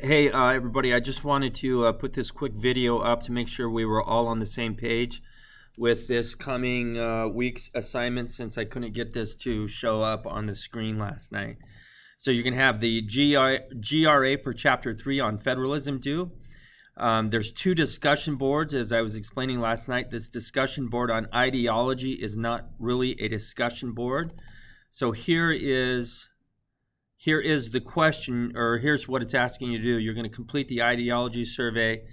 Hey, everybody, I just wanted to put this quick video up to make sure we were all on the same page with this coming week's assignment, since I couldn't get this to show up on the screen last night. So you can have the GRA for Chapter 3 on federalism due. There's two discussion boards, as I was explaining last night. This discussion board on ideology is not really a discussion board. So here is the question, or here's what it's asking you to do. You're going to complete the ideology survey.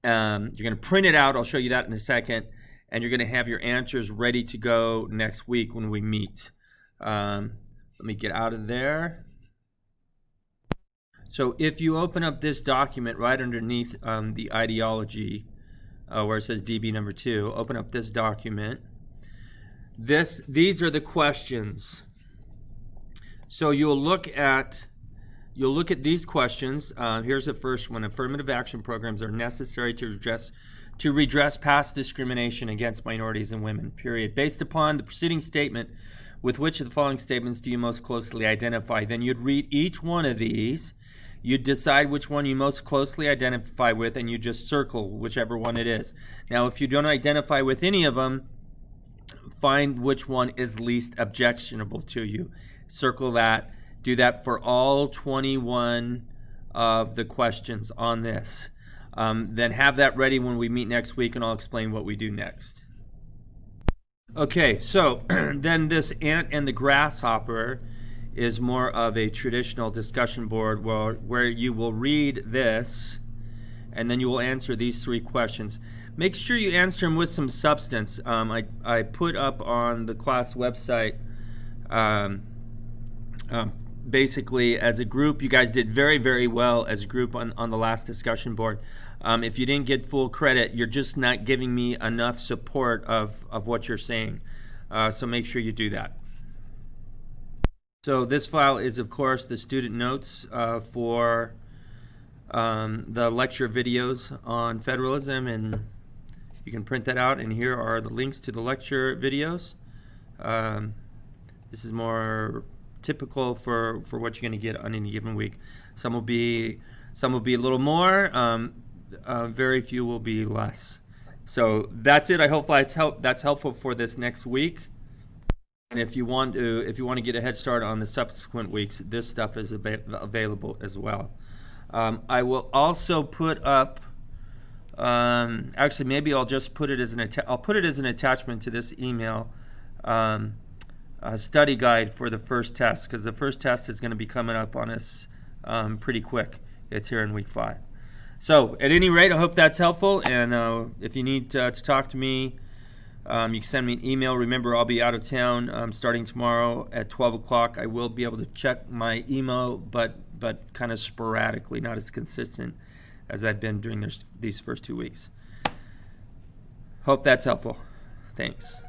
You're going to print it out. I'll show you that in a second. And you're going to have your answers ready to go next week when we meet. Let me get out of there. So if you open up this document right underneath the ideology, where it says DB number 2, open up this document. These are the questions. So you'll look at these questions. Here's the first one: affirmative action programs are necessary to redress past discrimination against minorities and women. Period. Based upon the preceding statement, with which of the following statements do you most closely identify? Then you'd read each one of these. You'd decide which one you most closely identify with, and you just circle whichever one it is. Now, if you don't identify with any of them, find which one is least objectionable to you. Circle that. Do that for all 21 of the questions on this. Then have that ready when we meet next week, and I'll explain what we do next. Okay, so then this ant and the grasshopper is more of a traditional discussion board where you will read this, and then you will answer these 3 questions. Make sure you answer them with some substance. I put up on the class website, basically, as a group, you guys did very, very well as a group on the last discussion board. If you didn't get full credit, you're just not giving me enough support of what you're saying. So make sure you do that. So this file is, of course, the student notes for the lecture videos on federalism, and you can print that out, and here are the links to the lecture videos. This is more typical for what you're going to get on any given week. Some will be a little more. Very few will be less. So that's it. I hope that's helpful for this next week. And if you want to get a head start on the subsequent weeks, this stuff is available as well. I will also put up. Actually, maybe I'll just put it as an attachment to this email. A study guide for the first test, because the first test is going to be coming up on us pretty quick. It's here in week 5. So at any rate, I hope that's helpful, and if you need to talk to me, you can send me an email. Remember, I'll be out of town starting tomorrow at 12 o'clock. I will be able to check my email, but kind of sporadically, not as consistent as I've been during these first 2 weeks. Hope that's helpful. Thanks.